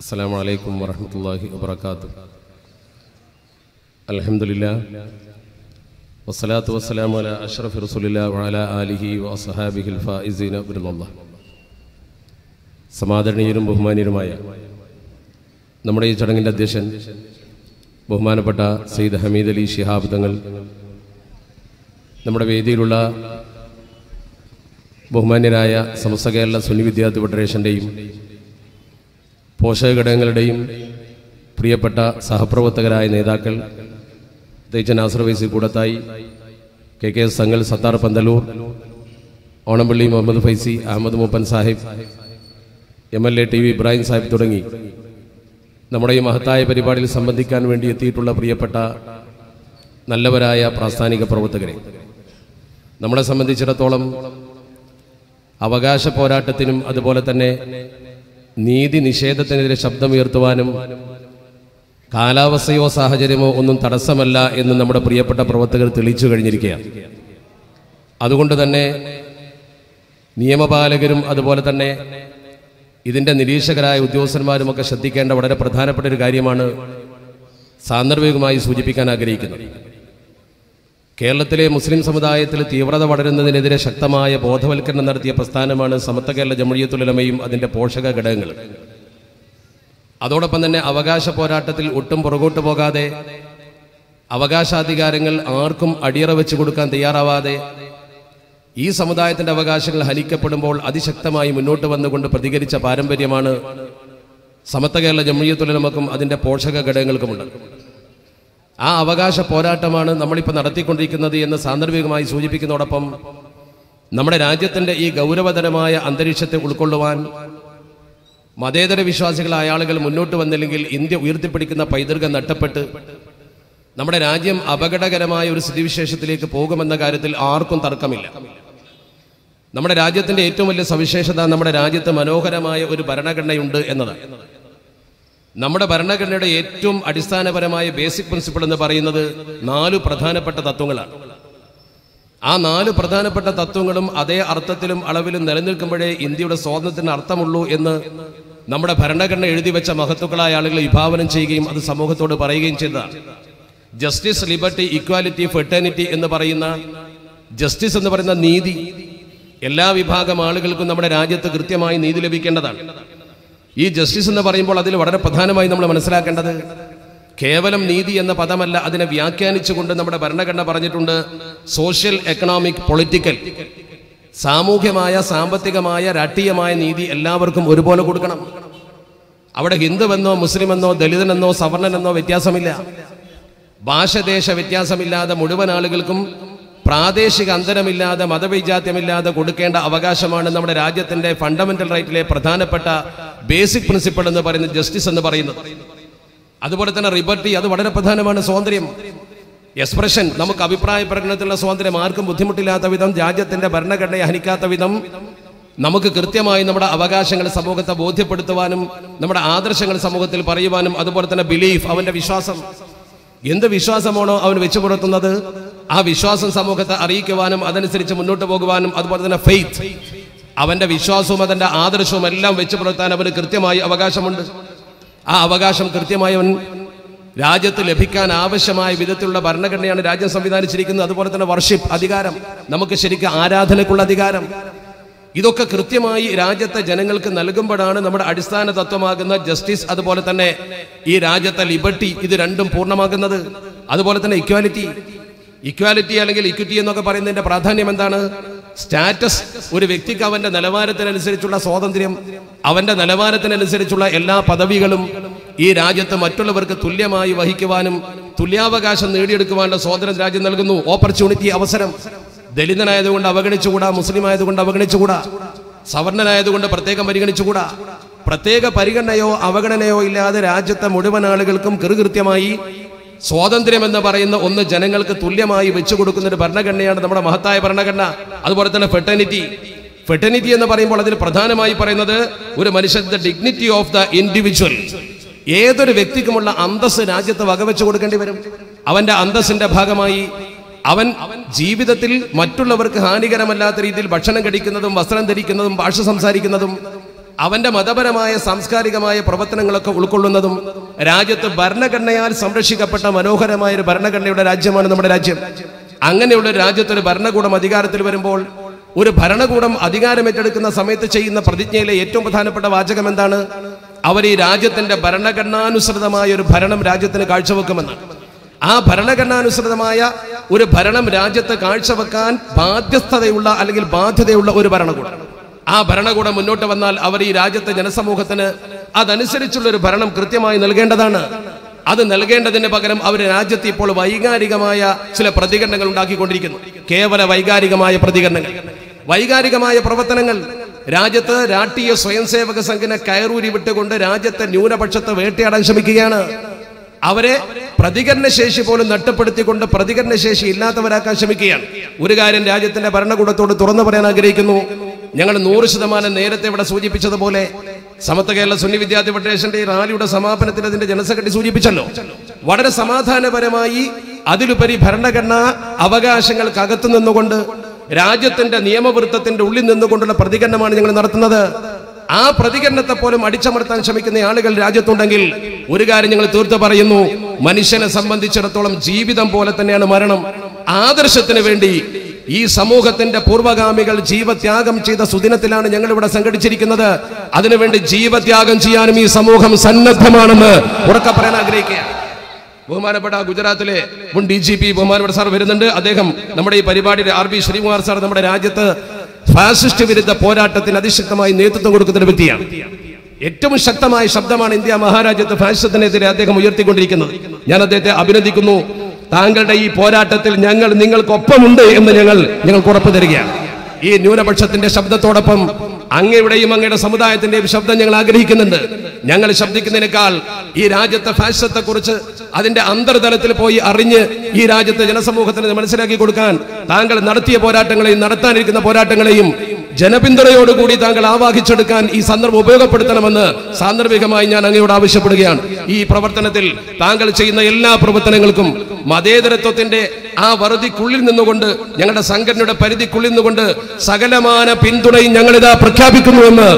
السلام عليكم ورحمة الله وبركاته. الحمد لله والصلاة والسلام على أشرف رسول الله وعلى آله وأصحابه الفائزين برضا الله. സമാദരണീയരും ബഹുമാനീയരുമായ നമ്മുടെ ഈ ചടങ്ങിൻ്റെ അധ്യക്ഷൻ ബഹുമാനപ്പെട്ട സയ്യിദ് ഹമീദ് അലി ശിഹാബ് തങ്ങൾ, നമ്മുടെ വേദിയിലുള്ള ബഹുമാന്യരായ സമസ്ത കേരള സുന്നി വിദ്യാർത്ഥി ഫെഡറേഷൻ്റെയും പോഷക ഘടകങ്ങളുടെയും പ്രിയപ്പെട്ട സഹപ്രവർത്തകരായ നേതാക്കൾ, പ്രത്യേകിച്ച് നാസർ വൈസി കൂടത്തായി, കെ സംഘൽ, സത്താർ പന്തലൂർ, ഓണംപള്ളി മുഹമ്മദ് ഫൈസി, അഹമ്മദ് മൂപ്പൻ സാഹിബ്, MLA TV ഇബ്രാഹിം സാഹിബ് തുടങ്ങി നമ്മുടെ ഈ മഹത്തായ പരിപാടിയിൽ സംബന്ധിക്കാൻ വേണ്ടി എത്തിയിട്ടുള്ള പ്രിയപ്പെട്ട നല്ലവരായ പ്രാസ്ഥാനിക പ്രവർത്തകരെ, നമ്മളെ സംബന്ധിച്ചിടത്തോളം അവകാശ പോരാട്ടത്തിനും അതുപോലെ തന്നെ നീതി നിഷേധത്തിനെതിരെ ശബ്ദമുയർത്തുവാനും കാലാവസ്ഥയോ സാഹചര്യമോ ഒന്നും തടസ്സമല്ല എന്ന് നമ്മുടെ പ്രിയപ്പെട്ട പ്രവർത്തകർ തെളിയിച്ചു കഴിഞ്ഞിരിക്കുകയാണ്. അതുകൊണ്ട് തന്നെ നിയമപാലകരും അതുപോലെ തന്നെ ഇതിൻ്റെ നിരീക്ഷകരായ ഉദ്യോഗസ്ഥന്മാരുമൊക്കെ ശ്രദ്ധിക്കേണ്ട വളരെ പ്രധാനപ്പെട്ട ഒരു കാര്യമാണ് സാന്ദർഭികമായി സൂചിപ്പിക്കാൻ ആഗ്രഹിക്കുന്നത്. കേരളത്തിലെ മുസ്ലിം സമുദായത്തിൽ തീവ്രത വളരുന്നതിനെതിരെ ശക്തമായ ബോധവൽക്കരണം നടത്തിയ പ്രസ്ഥാനമാണ് സമസ്ത കേരള ജംഇയ്യത്തുൽ ഉലമയും അതിൻ്റെ പോഷക ഘടകങ്ങൾ. അതോടൊപ്പം തന്നെ അവകാശ പോരാട്ടത്തിൽ ഒട്ടും പുറകോട്ട് പോകാതെ, അവകാശാധികാരങ്ങൾ ആർക്കും അടിയറ വെച്ച് കൊടുക്കാൻ തയ്യാറാവാതെ, ഈ സമുദായത്തിൻ്റെ അവകാശങ്ങൾ ഹനിക്കപ്പെടുമ്പോൾ അതിശക്തമായി മുന്നോട്ട് വന്നുകൊണ്ട് പ്രതികരിച്ച പാരമ്പര്യമാണ് സമസ്ത കേരള ജംഇയ്യത്തുൽ ഉലമക്കും അതിൻ്റെ പോഷക ഘടകങ്ങൾക്കുമുണ്ട്. ആ അവകാശ പോരാട്ടമാണ് നമ്മളിപ്പോൾ നടത്തിക്കൊണ്ടിരിക്കുന്നത് എന്ന് സാന്ദർഭികമായി സൂചിപ്പിക്കുന്നതോടൊപ്പം നമ്മുടെ രാജ്യത്തിൻ്റെ ഈ ഗൗരവതരമായ അന്തരീക്ഷത്തെ ഉൾക്കൊള്ളുവാൻ മതേതര വിശ്വാസികളായ ആളുകൾ മുന്നോട്ട് വന്നില്ലെങ്കിൽ ഇന്ത്യ ഉയർത്തിപ്പിടിക്കുന്ന പൈതൃകം നഷ്ടപ്പെട്ട് നമ്മുടെ രാജ്യം അപകടകരമായ ഒരു സ്ഥിതിവിശേഷത്തിലേക്ക് പോകുമെന്ന കാര്യത്തിൽ ആർക്കും തർക്കമില്ല. നമ്മുടെ രാജ്യത്തിൻ്റെ ഏറ്റവും വലിയ സവിശേഷത നമ്മുടെ രാജ്യത്ത് മനോഹരമായ ഒരു ഭരണഘടനയുണ്ട് എന്നതാണ്. നമ്മുടെ ഭരണഘടനയുടെ ഏറ്റവും അടിസ്ഥാനപരമായ ബേസിക് പ്രിൻസിപ്പിൾ എന്ന് പറയുന്നത് 4 പ്രധാനപ്പെട്ട തത്വങ്ങളാണ്. ആ 4 പ്രധാനപ്പെട്ട തത്വങ്ങളും അതേ അർത്ഥത്തിലും അളവിലും നിലനിൽക്കുമ്പോഴേ ഇന്ത്യയുടെ സ്വാതന്ത്ര്യത്തിന് അർത്ഥമുള്ളൂ എന്ന് നമ്മുടെ ഭരണഘടന എഴുതി വെച്ച മഹത്തുക്കളായ ആളുകൾ വിഭാവനം ചെയ്യുകയും അത് സമൂഹത്തോട് പറയുകയും ചെയ്തതാണ്. ജസ്റ്റിസ്, ലിബർട്ടി, ഇക്വാലിറ്റി, ഫെർട്ടേണിറ്റി എന്ന് പറയുന്ന ജസ്റ്റിസ് എന്ന് പറയുന്ന നീതി, എല്ലാ വിഭാഗം ആളുകൾക്കും നമ്മുടെ രാജ്യത്ത് കൃത്യമായി നീതി ലഭിക്കേണ്ടതാണ്. ഈ ജസ്റ്റിസ് എന്ന് പറയുമ്പോൾ അതിൽ വളരെ പ്രധാനമായി നമ്മൾ മനസ്സിലാക്കേണ്ടത് കേവലം നീതി എന്ന പദമല്ല, അതിനെ വ്യാഖ്യാനിച്ചുകൊണ്ട് നമ്മുടെ ഭരണഘടന പറഞ്ഞിട്ടുണ്ട് സോഷ്യൽ, എക്കണോമിക്, പൊളിറ്റിക്കൽ, സാമൂഹ്യമായ, സാമ്പത്തികമായ, രാഷ്ട്രീയമായ നീതി എല്ലാവർക്കും ഒരുപോലെ കൊടുക്കണം. അവിടെ ഹിന്ദുവെന്നോ മുസ്ലിമെന്നോ ദലിതനെന്നോ സവർണനെന്നോ വ്യത്യാസമില്ല. ഭാഷദേശ വ്യത്യാസമില്ലാതെ മുഴുവൻ ആളുകൾക്കും പ്രാദേശിക അന്തരമില്ലാതെ മതവൈജാത്യമില്ലാതെ കൊടുക്കേണ്ട അവകാശമാണ് നമ്മുടെ രാജ്യത്തിൻ്റെ ഫണ്ടമെന്റൽ റൈറ്റിലെ പ്രധാനപ്പെട്ട ബേസിക് പ്രിൻസിപ്പിൾ എന്ന് പറയുന്നത് ജസ്റ്റിസ് എന്ന് പറയുന്നത്. അതുപോലെ തന്നെ ലിബർട്ടി, അത് വളരെ പ്രധാനമാണ്. സ്വാതന്ത്ര്യം, എക്സ്പ്രഷൻ, നമുക്ക് അഭിപ്രായ പ്രകടനത്തിലുള്ള സ്വാതന്ത്ര്യം ആർക്കും ബുദ്ധിമുട്ടില്ലാത്ത വിധം, രാജ്യത്തിൻ്റെ ഭരണഘടനയെ ഹനിക്കാത്ത വിധം നമുക്ക് കൃത്യമായി നമ്മുടെ അവകാശങ്ങൾ സമൂഹത്തെ ബോധ്യപ്പെടുത്തുവാനും നമ്മുടെ ആദർശങ്ങൾ സമൂഹത്തിൽ പറയുവാനും, അതുപോലെ തന്നെ ബിലീഫ്, അവൻ്റെ വിശ്വാസം, എന്ത് വിശ്വാസമാണോ അവൻ വെച്ചു പുലർത്തുന്നത് ആ വിശ്വാസം സമൂഹത്തെ അറിയിക്കുവാനും അതനുസരിച്ച് മുന്നോട്ട് പോകുവാനും, അതുപോലെ തന്നെ ഫെയ്ത്ത്, അവൻ്റെ വിശ്വാസവും അതിൻ്റെ ആദർശവും എല്ലാം വെച്ചു പുലർത്താൻ അവന് കൃത്യമായി അവകാശമുണ്ട്. ആ അവകാശം കൃത്യമായി അവൻ രാജ്യത്ത് ലഭിക്കാൻ ആവശ്യമായ വിധത്തിലുള്ള ഭരണഘടനയാണ് രാജ്യം സംവിധാനിച്ചിരിക്കുന്നത്. അതുപോലെ തന്നെ വർഷിപ്പ്, അധികാരം, നമുക്ക് ശരിക്കും ആരാധനയ്ക്കുള്ള അധികാരം, ഇതൊക്കെ കൃത്യമായി രാജ്യത്തെ ജനങ്ങൾക്ക് നൽകുമ്പോഴാണ് നമ്മുടെ അടിസ്ഥാന തത്വമാകുന്ന ജസ്റ്റിസ്, അതുപോലെ തന്നെ ഈ രാജ്യത്തെ ലിബർട്ടി, ഇത് രണ്ടും പൂർണ്ണമാകുന്നത്. അതുപോലെ തന്നെ ഇക്വാലിറ്റി അല്ലെങ്കിൽ ഇക്വിറ്റി എന്നൊക്കെ പറയുന്നതിന്റെ പ്രാധാന്യം എന്താണ്? സ്റ്റാറ്റസ്, ഒരു വ്യക്തിക്ക് അവന്റെ നിലവാരത്തിനനുസരിച്ചുള്ള സ്വാതന്ത്ര്യം, അവന്റെ നിലവാരത്തിനനുസരിച്ചുള്ള എല്ലാ പദവികളും ഈ രാജ്യത്ത് മറ്റുള്ളവർക്ക് തുല്യമായി വഹിക്കുവാനും തുല്യാവകാശം നേടിയെടുക്കുവാനുള്ള സ്വാതന്ത്ര്യം രാജ്യം നൽകുന്നു. ഓപ്പർച്യൂണിറ്റി, അവസരം. ദലിതനായതുകൊണ്ട് അവഗണിച്ചുകൂടാ, മുസ്ലിം ആയതുകൊണ്ട് അവഗണിച്ചുകൂടാ, സവർണനായതുകൊണ്ട് പ്രത്യേകം പരിഗണിച്ചുകൂടാ. പ്രത്യേക പരിഗണനയോ അവഗണനയോ ഇല്ലാതെ രാജ്യത്തെ മുഴുവൻ ആളുകൾക്കും കൃത്യമായി സ്വാതന്ത്ര്യം എന്ന് പറയുന്ന ഒന്ന് ജനങ്ങൾക്ക് തുല്യമായി വെച്ചു കൊടുക്കുന്ന ഒരു ഭരണഘടനയാണ് നമ്മുടെ മഹത്തായ ഭരണഘടന. അതുപോലെ തന്നെ ഫെർട്ടേണിറ്റി എന്ന് പറയുമ്പോൾ അതിൽ പ്രധാനമായി പറയുന്നത് ഒരു മനുഷ്യന്റെ ഡിഗ്നിറ്റി ഓഫ് ദ ഇൻഡിവിജ്വൽ, ഏതൊരു വ്യക്തിക്കുമുള്ള അന്തസ്സ് രാജ്യത്ത് വകവെച്ചു കൊടുക്കേണ്ടി വരും. അവന്റെ അന്തസ്സിന്റെ ഭാഗമായി അവൻ ജീവിതത്തിൽ മറ്റുള്ളവർക്ക് ഹാനികരമല്ലാത്ത രീതിയിൽ ഭക്ഷണം കഴിക്കുന്നതും വസ്ത്രം ധരിക്കുന്നതും ഭാഷ സംസാരിക്കുന്നതും അവന്റെ മതപരമായ സാംസ്കാരികമായ പ്രവർത്തനങ്ങളൊക്കെ ഉൾക്കൊള്ളുന്നതും രാജ്യത്ത് ഭരണഘടനയാൽ സംരക്ഷിക്കപ്പെട്ട മനോഹരമായ ഒരു ഭരണഘടനയുടെ രാജ്യമാണ് നമ്മുടെ രാജ്യം. അങ്ങനെയുള്ള രാജ്യത്തൊരു ഭരണകൂടം അധികാരത്തിൽ വരുമ്പോൾ, ഒരു ഭരണകൂടം അധികാരമേറ്റെടുക്കുന്ന സമയത്ത് ചെയ്യുന്ന പ്രതിജ്ഞയിലെ ഏറ്റവും പ്രധാനപ്പെട്ട വാചകം എന്താണ്? അവർ ഈ രാജ്യത്തിന്റെ ഭരണഘടനാനുസൃതമായ ഒരു ഭരണം രാജ്യത്തിന് കാഴ്ചവെക്കുമെന്നാണ്. ആ ഭരണഘടനാനുസൃതമായ ഒരു ഭരണം രാജ്യത്ത് കാഴ്ചവെക്കാൻ ബാധ്യസ്ഥതയുള്ള അല്ലെങ്കിൽ ബാധ്യതയുള്ള ഒരു ഭരണകൂടം, ആ ഭരണകൂടം മുന്നോട്ട് വന്നാൽ അവർ ഈ രാജ്യത്തെ ജനസമൂഹത്തിന് അതനുസരിച്ചുള്ള ഒരു ഭരണം കൃത്യമായി നൽകേണ്ടതാണ്. അത് നൽകേണ്ടതിന് പകരം അവർ രാജ്യത്ത് ഇപ്പോൾ വൈകാരികമായ ചില പ്രതികരണങ്ങൾ ഉണ്ടാക്കിക്കൊണ്ടിരിക്കുന്നു. കേവല വൈകാരികമായ പ്രതികരണങ്ങൾ, വൈകാരികമായ പ്രവർത്തനങ്ങൾ. രാജ്യത്ത് രാഷ്ട്രീയ സ്വയംസേവക സംഘിനെ കയറൂരി വിട്ടുകൊണ്ട് രാജ്യത്തെ ന്യൂനപക്ഷത്തെ വേട്ടയാടാൻ ശ്രമിക്കുകയാണ്. അവരെ പ്രതികരണശേഷി പോലും നഷ്ടപ്പെടുത്തിക്കൊണ്ട് പ്രതികരണശേഷി ഇല്ലാത്തവരാക്കാൻ ശ്രമിക്കുകയാണ്. ഒരു കാര്യം രാജ്യത്തിന്റെ ഭരണകൂടത്തോട് തുറന്നു പറയാൻ ആഗ്രഹിക്കുന്നു. ഞങ്ങൾ 100% നേരത്തെ ഇവിടെ സൂചിപ്പിച്ചതുപോലെ സമത്വ കേരള സുന്നി വിദ്യാർത്ഥി ഫെഡറേഷന്റെ റാലിയുടെ സമാപനത്തിൽ അതിന്റെ ജനറൽ സെക്രട്ടറി സൂചിപ്പിച്ചല്ലോ, വളരെ സമാധാനപരമായി അതിലുപരി ഭരണഘടനാ അവകാശങ്ങൾക്കകത്തു നിന്നുകൊണ്ട് രാജ്യത്തിന്റെ നിയമവൃത്തത്തിന്റെ ഉള്ളിൽ നിന്നുകൊണ്ടുള്ള പ്രതികരണമാണ് ഞങ്ങൾ നടത്തുന്നത്. ആ പ്രതികരണത്തെ പോലും അടിച്ചമർത്താൻ ശ്രമിക്കുന്ന ആളുകൾ രാജ്യത്തുണ്ടെങ്കിൽ ഒരു കാര്യം ഞങ്ങൾ തീർത്തു പറയുന്നു, മനുഷ്യനെ സംബന്ധിച്ചിടത്തോളം ജീവിതം പോലെ തന്നെയാണ് മരണം. ആദർശത്തിന് വേണ്ടി ഈ സമൂഹത്തിന്റെ പൂർവ്വഗാമികൾ ജീവത്യാഗം ചെയ്ത സുദിനത്തിലാണ് ഞങ്ങൾ ഇവിടെ സംഘടിച്ചിരിക്കുന്നത്. അതിനുവേണ്ടി ജീവത്യാഗം ചെയ്യാനും ഈ സമൂഹം സന്നദ്ധമാണെന്ന് ഉറക്കെ പറയാൻ ആഗ്രഹിക്കുകയാണ്. ബഹുമാനപ്പെട്ട ഗുജറാത്തിലെ മുൻ DGP ബഹുമാനപ്പെട്ട സാർ വരുന്നുണ്ട്. അദ്ദേഹം നമ്മുടെ ഈ പരിപാടിയുടെ RB ശ്രീകുമാർ സാർ നമ്മുടെ രാജ്യത്ത് ഫാസിസ്റ്റ് വിരുദ്ധ പോരാട്ടത്തിന് അതിശക്തമായി നേതൃത്വം കൊടുക്കുന്ന ഒരു വ്യക്തിയാണ്. ഏറ്റവും ശക്തമായ ശബ്ദമാണ് ഇന്ത്യ മഹാരാജ്യത്ത് ഫാസിസത്തിനെതിരെ അദ്ദേഹം ഉയർത്തിക്കൊണ്ടിരിക്കുന്നത്. ഞാൻ അദ്ദേഹത്തെ അഭിനന്ദിക്കുന്നു. താങ്കളുടെ ഈ പോരാട്ടത്തിൽ ഞങ്ങൾ നിങ്ങൾക്കൊപ്പമുണ്ട് എന്ന് ഞങ്ങൾക്ക് ഉറപ്പു തരികയാണ്. ഈ ന്യൂനപക്ഷത്തിന്റെ ശബ്ദത്തോടൊപ്പം അങ്ങയുടെയും അങ്ങയുടെ സമുദായത്തിന്റെയും ശബ്ദം ഞങ്ങൾ ആഗ്രഹിക്കുന്നുണ്ട്. ഞങ്ങൾ ശബ്ദിക്കുന്നതിനേക്കാൾ ഈ രാജ്യത്തെ ഫാസിസത്തെ കുറിച്ച് അതിന്റെ അന്തർതലത്തിൽ പോയി അറിഞ്ഞ് ഈ രാജ്യത്തെ ജനസമൂഹത്തിന് മനസ്സിലാക്കി കൊടുക്കാൻ താങ്കൾ നടത്തിയ പോരാട്ടങ്ങളെയും നടത്താനിരിക്കുന്ന പോരാട്ടങ്ങളെയും ജനപിന്തുണയോടുകൂടി താങ്കൾ ആവാഹിച്ചെടുക്കാൻ ഈ സന്ദർഭം ഉപയോഗപ്പെടുത്തണമെന്ന് സാന്ദർഭികമായി ഞാൻ അങ്ങയോട് ആവശ്യപ്പെടുകയാണ്. ഈ പ്രവർത്തനത്തിൽ താങ്കൾ ചെയ്യുന്ന എല്ലാ പ്രവർത്തനങ്ങൾക്കും മതേതരത്വത്തിന്റെ ആ വറുതിക്കുള്ളിൽ നിന്നുകൊണ്ട്, ഞങ്ങളുടെ സംഘടനയുടെ പരിധിക്കുള്ളിൽ നിന്നുകൊണ്ട് സകലമാന പിന്തുണയും ഞങ്ങളിതാ പ്രഖ്യാപിക്കുന്നുവെന്ന്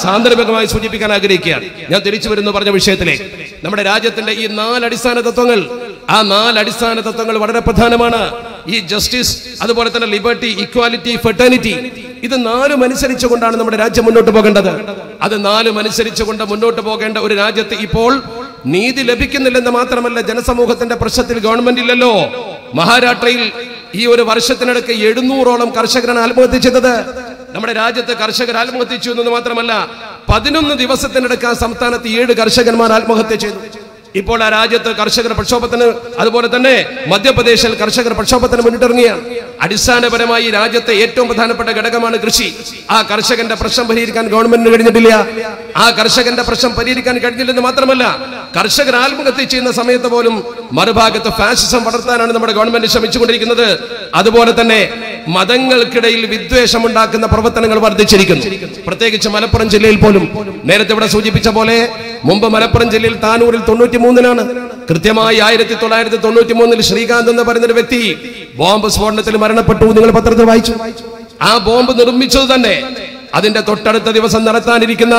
സാന്ദർഭികമായി സൂചിപ്പിക്കാൻ ആഗ്രഹിക്കുകയാണ്. ഞാൻ തിരിച്ചു വരുന്നു പറഞ്ഞ വിഷയത്തിലേക്ക്. നമ്മുടെ രാജ്യത്തിന്റെ ഈ 4 അടിസ്ഥാന തത്വങ്ങൾ, ആ 4 അടിസ്ഥാന തത്വങ്ങൾ വളരെ പ്രധാനമാണ്. ഈ ജസ്റ്റിസ്, അതുപോലെ തന്നെ ലിബർട്ടി, ഇക്വാലിറ്റി, ഫെർട്ടേണിറ്റി, ഇത് 4 അനുസരിച്ചുകൊണ്ടാണ് നമ്മുടെ രാജ്യം മുന്നോട്ട് പോകേണ്ടത്. അത് 4 അനുസരിച്ചുകൊണ്ട് മുന്നോട്ട് പോകേണ്ട ഒരു രാജ്യത്ത് ഇപ്പോൾ നീതി ലഭിക്കുന്നില്ലെന്ന് മാത്രമല്ല, ജനസമൂഹത്തിന്റെ പ്രശ്നത്തിൽ ഗവൺമെന്റ് ഇല്ലല്ലോ. മഹാരാഷ്ട്രയിൽ ഈ ഒരു വർഷത്തിനിടയ്ക്ക് 700ഓളം കർഷകരാണ് ആത്മഹത്യ ചെയ്തത്. നമ്മുടെ രാജ്യത്ത് കർഷകർ ആത്മഹത്യ ചെയ്യുന്നത് മാത്രമല്ല, 11 ദിവസത്തിനിടയ്ക്ക് ആ സംസ്ഥാനത്ത് 7 കർഷകന്മാർ ആത്മഹത്യ ചെയ്തു. ഇപ്പോൾ ആ രാജ്യത്ത് കർഷകർ പ്രക്ഷോഭത്തിന്, അതുപോലെ തന്നെ മധ്യപ്രദേശിൽ കർഷകർ പ്രക്ഷോഭത്തിന് മുന്നിട്ടിറങ്ങിയാണ്. അടിസ്ഥാനപരമായി രാജ്യത്തെ ഏറ്റവും പ്രധാനപ്പെട്ട ഘടകമാണ് കൃഷി. ആ കർഷകന്റെ പ്രശ്നം പരിഹരിക്കാൻ ഗവൺമെന്റിന് കഴിഞ്ഞിട്ടില്ല. ആ കർഷകന്റെ പ്രശ്നം പരിഹരിക്കാൻ കഴിഞ്ഞില്ലെന്ന് മാത്രമല്ല, കർഷകർ ആത്മഹത്യ ചെയ്യുന്ന സമയത്ത് പോലും മറുഭാഗത്ത് ഫാസിസം വളർത്താനാണ് നമ്മുടെ ഗവൺമെന്റ് ശ്രമിച്ചുകൊണ്ടിരിക്കുന്നത്. അതുപോലെ തന്നെ മതങ്ങൾക്കിടയിൽ വിദ്വേഷം ഉണ്ടാക്കുന്ന പ്രവർത്തനങ്ങൾ വർദ്ധിച്ചിരിക്കുന്നു. പ്രത്യേകിച്ച് മലപ്പുറം ജില്ലയിൽ പോലും നേരത്തെ ഇവിടെ സൂചിപ്പിച്ച പോലെ മുമ്പ് മലപ്പുറം ജില്ലയിൽ താനൂരിൽ 93-ലാണ് കൃത്യമായി 1993 ശ്രീകാന്ത് എന്ന് പറയുന്ന വ്യക്തി ബോംബ് സ്ഫോടനത്തിൽ മരണപ്പെട്ടു. നിങ്ങൾ പത്രത്തിൽ വായിച്ചു. ആ ബോംബ് നിർമ്മിച്ചത് തന്നെ അതിന്റെ തൊട്ടടുത്ത ദിവസം നടത്താനിരിക്കുന്ന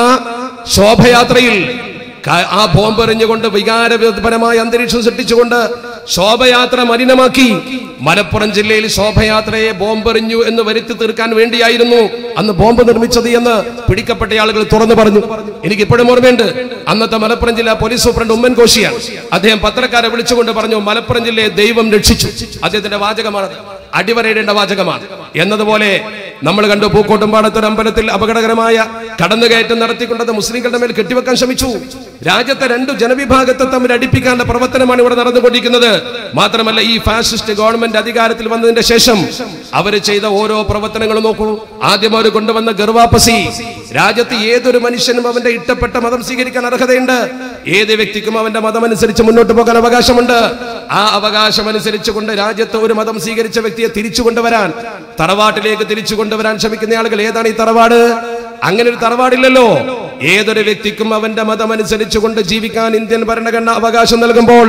ശോഭയാത്രയിൽ ആ ബോംബ് എറിഞ്ഞുകൊണ്ട് വികാരപരമായ അന്തരീക്ഷം സൃഷ്ടിച്ചുകൊണ്ട് ശോഭയാത്ര മലിനമാക്കി. മലപ്പുറം ജില്ലയിൽ ശോഭയാത്രയെ ബോംബെറിഞ്ഞു എന്ന് വരുത്തി തീർക്കാൻ വേണ്ടിയായിരുന്നു അന്ന് ബോംബ് നിർമ്മിച്ചത് എന്ന് പിടിക്കപ്പെട്ട ആളുകൾ തുറന്നു പറഞ്ഞു. എനിക്ക് ഇപ്പോഴും ഓർമ്മയുണ്ട്, അന്നത്തെ മലപ്പുറം ജില്ലാ പോലീസ് സൂപ്രണ്ട് ഉമ്മൻ കോശിയാണ്. അദ്ദേഹം പത്രക്കാരെ വിളിച്ചുകൊണ്ട് പറഞ്ഞു, മലപ്പുറം ജില്ലയെ ദൈവം രക്ഷിച്ചു. അദ്ദേഹത്തിന്റെ വാചകമാണ്, അടിവരയിടേണ്ട വാചകമാണ്. എന്നതുപോലെ നമ്മൾ കണ്ടു, പൂക്കോട്ടുംപാടത്തൊരു അമ്പലത്തിൽ അപകടകരമായ കടന്നുകയറ്റം നടത്തിക്കൊണ്ടത് മുസ്ലിങ്ങളുടെ മേൽ കെട്ടിവെക്കാൻ ശ്രമിച്ചു. രാജ്യത്തെ 2 ജനവിഭാഗത്തെ തമ്മിൽ അടുപ്പിക്കാനുള്ള പ്രവർത്തനമാണ് ഇവിടെ നടന്നുകൊണ്ടിരിക്കുന്നത്. മാത്രമല്ല, ഈ ഫാസിസ്റ്റ് ഗവൺമെന്റ് അധികാരത്തിൽ വന്നതിന്റെ ശേഷം അവർ ചെയ്ത ഓരോ പ്രവർത്തനങ്ങളും നോക്കൂ. ആദ്യം അവർ കൊണ്ടുവന്ന ഗർവാപ്പസി. രാജ്യത്ത് ഏതൊരു മനുഷ്യനും അവന്റെ ഇഷ്ടപ്പെട്ട മതം സ്വീകരിക്കാൻ അർഹതയുണ്ട്. ഏത് വ്യക്തിക്കും അവന്റെ മതം അനുസരിച്ച് മുന്നോട്ട് പോകാൻ അവകാശമുണ്ട്. ആ അവകാശം അനുസരിച്ചുകൊണ്ട് രാജ്യത്ത് ഒരു മതം സ്വീകരിച്ച വ്യക്തിയെ തിരിച്ചു കൊണ്ടുവരാൻ, തറവാട്ടിലേക്ക് തിരിച്ചു കൊണ്ടുവരാൻ ശ്രമിക്കുന്ന ആളുകൾ. ഏതാണ് ഈ തറവാട്? അങ്ങനെ ഒരു തറവാടില്ലല്ലോ. ഏതൊരു വ്യക്തിക്കും അവന്റെ മതം അനുസരിച്ചുകൊണ്ട് ജീവിക്കാൻ ഇന്ത്യൻ ഭരണഘടന അവകാശം നൽകുമ്പോൾ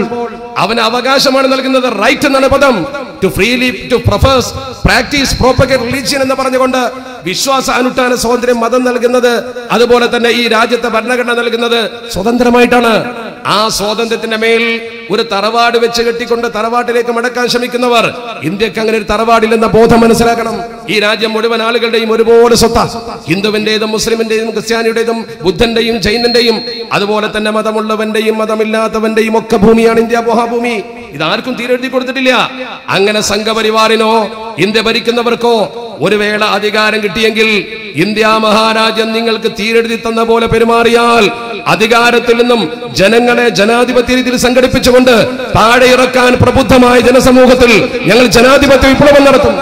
അവന് അവകാശമാണ് നൽകുന്നത്. റൈറ്റ് എന്നാണ് പദം. To freely to profess, practice, propagate religion എന്ന് പറഞ്ഞുകൊണ്ട് വിശ്വാസാനുഷ്ഠാന സ്വാതന്ത്ര്യം മതം നൽകുന്നത്, അതുപോലെ തന്നെ ഈ രാജ്യത്തെ ഭരണഘടന നൽകുന്നത് സ്വതന്ത്രമായിട്ടാണ്. ആ സ്വാതന്ത്ര്യത്തിന്റെ മേൽ ഒരു തറവാട് വെച്ച് കെട്ടിക്കൊണ്ട് തറവാട്ടിലേക്ക് മടക്കാൻ ശ്രമിക്കുന്നവർ, ഇന്ത്യക്ക് അങ്ങനെ ഒരു തറവാടില്ലെന്ന ബോധം മനസ്സിലാക്കണം. ഈ രാജ്യം മുഴുവൻ ആളുകളുടെയും ഒരുപോലെ സ്വത്താ. ഹിന്ദുവിന്റേതും മുസ്ലിമിന്റേതും ക്രിസ്ത്യാനിയുടേതും ബുദ്ധന്റെയും ജൈനന്റെയും അതുപോലെ തന്നെ മതമുള്ളവന്റെയും മതമില്ലാത്തവന്റെയും ഒക്കെ ഭൂമിയാണ് ഇന്ത്യ മഹാഭൂമി. ഇതാർക്കും തീരെഴുതി കൊടുത്തിട്ടില്ല. അങ്ങനെ സംഘപരിവാറിനോ ഇന്ത്യ ഭരിക്കുന്നവർക്കോ ഒരു വേള അധികാരം കിട്ടിയെങ്കിൽ ഇന്ത്യ മഹാരാജ്യം നിങ്ങൾക്ക് തീരെഴുതി തന്ന പോലെ പെരുമാറിയാൽ അധികാരത്തിൽ നിന്നും ജനങ്ങളെ ജനാധിപത്യ രീതിയിൽ സംഘടിപ്പിച്ചുകൊണ്ട് താഴെ ഇറക്കാൻ പ്രബുദ്ധമായ ജനസമൂഹത്തിൽ ഞങ്ങൾ ജനാധിപത്യ വിപ്ലവം നടത്തും.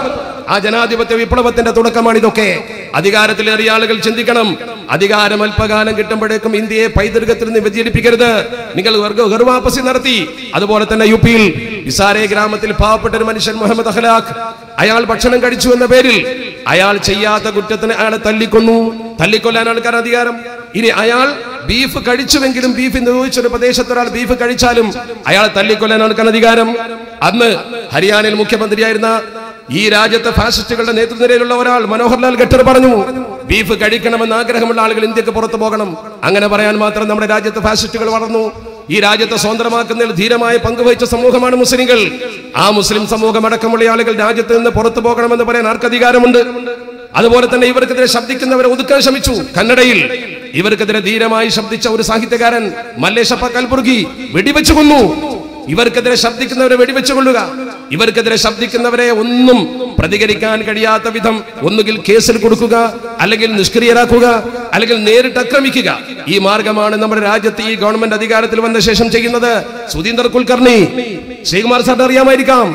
ആ ജനാധിപത്യ വിപ്ലവത്തിന്റെ തുടക്കമാണ് ഇതൊക്കെ. അധികാരത്തിലേറിയ ആളുകൾ ചിന്തിക്കണം, അധികാരം അല്പകാലം കിട്ടുമ്പോഴേക്കും ഇന്ത്യയെ പൈതൃകത്തിൽ നിന്ന് വ്യതിചലിപ്പിക്കരുത്. നിങ്ങൾ ഗർവാപസി നടത്തി. അതുപോലെ തന്നെ യുപിയിൽ ഇസാരെ ഗ്രാമത്തിൽ പാവപ്പെട്ട ഒരു മനുഷ്യൻ മുഹമ്മദ് അഖ്ലാഖ്, അയാൾ ഭക്ഷണം കഴിച്ചു എന്ന പേരിൽ അയാൾ ചെയ്യാത്ത കുറ്റത്തിന് അയാളെ തല്ലിക്കൊല്ലാൻ ആൾക്കാർ അധികാരം. ഇനി അയാൾ ബീഫ് കഴിച്ചുവെങ്കിലും ബീഫ് നിരോധിച്ചൊരു പ്രദേശത്ത് ഒരാൾ ബീഫ് കഴിച്ചാലും അയാളെ തല്ലിക്കൊല്ലാൻ ആൾക്കാർ അധികാരം. അന്ന് ഹരിയാനയിൽ മുഖ്യമന്ത്രിയായിരുന്ന ഈ രാജ്യത്തെ ഫാസിസ്റ്റുകളുടെ നേതൃനിരയിലുള്ള ഒരാൾ മനോഹർലാൽ ഖട്ടർ പറഞ്ഞു, ബീഫ് കഴിക്കണമെന്ന് ആഗ്രഹമുള്ള ആളുകൾ ഇന്ത്യക്ക് പുറത്തു പോകണം. അങ്ങനെ പറയാൻ മാത്രം നമ്മുടെ രാജ്യത്തെ ഫാസിസ്റ്റുകൾ വളർന്നു. ഈ രാജ്യത്തെ സ്വതന്ത്രമാക്കുന്നതിൽ ധീരമായ പങ്കുവഹിച്ച സമൂഹമാണ് മുസ്ലിങ്ങൾ. ആ മുസ്ലിം സമൂഹം അടക്കമുള്ള ആളുകൾ രാജ്യത്ത് നിന്ന് പുറത്തു പോകണമെന്ന് പറയാൻ ആർക്കധികാരമുണ്ട്? അതുപോലെ തന്നെ ഇവർക്കെതിരെ ശബ്ദിക്കുന്നവരെ ഒതുക്കാൻ ശ്രമിച്ചു. കന്നഡയിൽ ഇവർക്കെതിരെ ധീരമായി ശബ്ദിച്ച ഒരു സാഹിത്യകാരൻ മല്ലേശപ്പ കൽബുർഗി വെടിവെച്ചു കൊന്നു. ഇവർക്കെതിരെ ശബ്ദിക്കുന്നവരെ വെടിവെച്ചു കൊള്ളുക. ഇവർക്കെതിരെ ശബ്ദിക്കുന്നവരെ ഒന്നും പ്രതികരിക്കാൻ കഴിയാത്ത വിധം ഒന്നുകിൽ കേസിൽ കൊടുക്കുക, അല്ലെങ്കിൽ നിഷ്ക്രിയരാക്കുക, അല്ലെങ്കിൽ നേരിട്ട് ആക്രമിക്കുക. ഈ മാർഗമാണ് നമ്മുടെ രാജ്യത്ത് ഈ ഗവൺമെന്റ് അധികാരത്തിൽ വന്ന ശേഷം ചെയ്യുന്നത്. സുധീന്ദർ കുൽക്കർണി, ശ്രീകുമാർ സാറിന് അറിയാമായിരിക്കാം,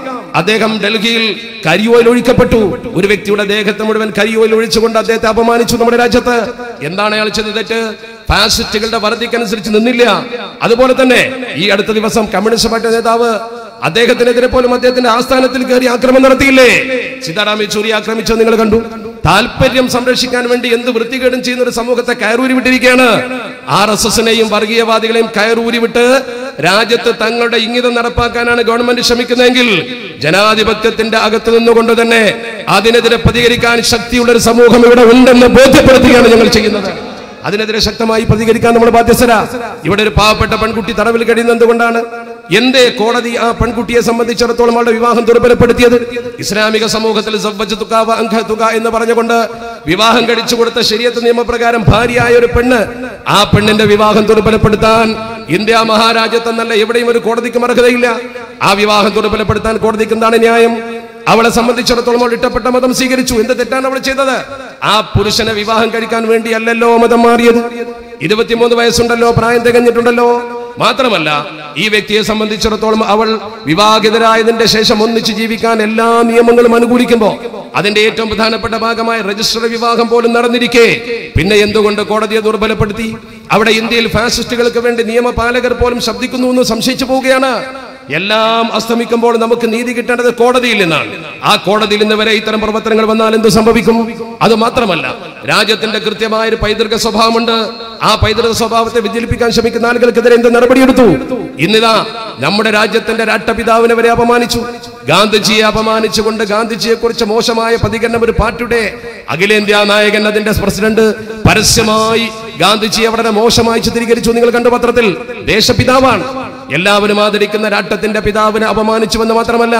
അദ്ദേഹം ഡൽഹിയിൽ കരിയോയിൽ ഒഴിക്കപ്പെട്ടു. ഒരു വ്യക്തിയുടെ ദേഹത്ത് മുഴുവൻ കരിയോയിൽ ഒഴിച്ചുകൊണ്ട് അദ്ദേഹത്തെ അപമാനിച്ചു നമ്മുടെ രാജ്യത്ത്. എന്താണ് അയാൾ ചെയ്തത് തെറ്റ്? ഫാസിസ്റ്റുകളുടെ വറുതിക്കനുസരിച്ച് നിന്നില്ല. അതുപോലെ തന്നെ ഈ അടുത്ത ദിവസം കമ്മ്യൂണിസ്റ്റ് പാർട്ടി നേതാവ് അദ്ദേഹത്തിനെതിരെ പോലും അദ്ദേഹത്തിന്റെ ആസ്ഥാനത്തിൽ കയറി ആക്രമണം നടത്തിയില്ലേ? സീതാറാം യെച്ചൂരി ആക്രമിച്ചത് നിങ്ങൾ കണ്ടു. താല്പര്യം സംരക്ഷിക്കാൻ വേണ്ടി എന്ത് വൃത്തികേടും ചെയ്യുന്ന ഒരു സമൂഹത്തെ കയറൂരി വിട്ടിരിക്കുകയാണ്. RSSനെയും വർഗീയവാദികളെയും കയറൂരി വിട്ട് രാജ്യത്ത് തങ്ങളുടെ ഇംഗിതം നടപ്പാക്കാനാണ് ഗവൺമെന്റ് ശ്രമിക്കുന്നതെങ്കിൽ ജനാധിപത്യത്തിന്റെ അകത്ത് നിന്നുകൊണ്ട് തന്നെ അതിനെതിരെ പ്രതികരിക്കാൻ ശക്തിയുള്ള ഒരു സമൂഹം ഇവിടെ ഉണ്ടെന്ന് ബോധ്യപ്പെടുത്തുകയാണ് ഞങ്ങൾ ചെയ്യുന്നത്. അതിനെതിരെ ശക്തമായി പ്രതികരിക്കാൻ നമ്മൾ ബാധ്യസ്ഥരാ. ഇവിടെ ഒരു പാവപ്പെട്ട പെൺകുട്ടി തടവിൽ കഴിയുന്നത് എന്തുകൊണ്ടാണ്? എന്തേ കോടതി ആ പെൺകുട്ടിയെ സംബന്ധിച്ചിടത്തോളം അവളുടെ വിവാഹം ദുർബലപ്പെടുത്തിയത്? ഇസ്ലാമിക സമൂഹത്തിൽ എന്ന് പറഞ്ഞുകൊണ്ട് വിവാഹം കഴിച്ചു കൊടുത്ത ശരീഅത്ത് നിയമപ്രകാരം ഭാര്യയായ ഒരു പെണ്ണ്, ആ പെണ്ണിന്റെ വിവാഹം ദുർബലപ്പെടുത്താൻ ഇന്ത്യ മഹാരാജ്യത്തെന്നല്ല എവിടെയും ഒരു കോടതിക്കും അർഹതയില്ല. ആ വിവാഹം ദുർബലപ്പെടുത്താൻ കോടതിക്ക് എന്താണ് ന്യായം? അവളെ സംബന്ധിച്ചിടത്തോളം അവൾ ഇഷ്ടപ്പെട്ട മതം സ്വീകരിച്ചു. എന്ത് തെറ്റാണ് അവൾ ചെയ്തത്? ആ പുരുഷനെ വിവാഹം കഴിക്കാൻ വേണ്ടിയല്ലല്ലോ മതം മാറിയത്. 23 വയസ്സുണ്ടല്ലോ, പ്രായം തികഞ്ഞിട്ടുണ്ടല്ലോ. മാത്രമല്ല ഈ വ്യക്തിയെ സംബന്ധിച്ചിടത്തോളം അവൾ വിവാഹിതരായതിന്റെ ശേഷം ഒന്നിച്ച് ജീവിക്കാൻ എല്ലാ നിയമങ്ങളും അനുകൂലിക്കുമ്പോൾ അതിന്റെ ഏറ്റവും പ്രധാനപ്പെട്ട ഭാഗമായ രജിസ്റ്റർ വിവാഹം പോലും നടന്നിരിക്കെ പിന്നെ എന്തുകൊണ്ട് കോടതിയെ ദുർബലപ്പെടുത്തി? അവിടെ ഇന്ത്യയിൽ ഫാസിസ്റ്റുകൾക്ക് വേണ്ടി നിയമപാലകർ പോലും ശബ്ദിക്കുന്നു എന്ന് സംശയിച്ചു പോവുകയാണ്. എല്ലാം അസ്തമിക്കുമ്പോൾ നമുക്ക് നീതി കിട്ടേണ്ടത് കോടതിയിൽ നിന്നാണ്. ആ കോടതിയിൽ നിന്ന് വരെ ഇത്തരം പ്രവർത്തനങ്ങൾ വന്നാൽ എന്ത് സംഭവിക്കും? അത് മാത്രമല്ല, രാജ്യത്തിന്റെ കൃത്യമായ ഒരു പൈതൃക സ്വഭാവമുണ്ട്. ആ പൈതൃക സ്വഭാവത്തെ വ്യതിചലിപ്പിക്കാൻ ശ്രമിക്കുന്ന ആളുകൾക്കെതിരെ എന്ത് നടപടിയെടുത്തു? ഇന്നിതാ നമ്മുടെ രാജ്യത്തിന്റെ രാഷ്ട്രപിതാവിനെ വരെ അപമാനിച്ചു. ഗാന്ധിജിയെ അപമാനിച്ചുകൊണ്ട് ഗാന്ധിജിയെ കുറിച്ച് മോശമായ പ്രതികരണം ഒരു പാർട്ടിയുടെ അഖിലേന്ത്യാ നായകൻ, അതിന്റെ പ്രസിഡന്റ് പരസ്യമായി ഗാന്ധിജിയെ വളരെ മോശമായി ചിത്രീകരിച്ചു. നിങ്ങൾ കണ്ടു പത്രത്തിൽ. ദേശപിതാവാണ്, എല്ലാവരും ആദരിക്കുന്ന രാഷ്ട്രത്തിന്റെ പിതാവിനെ അപമാനിച്ചുവെന്ന് മാത്രമല്ല,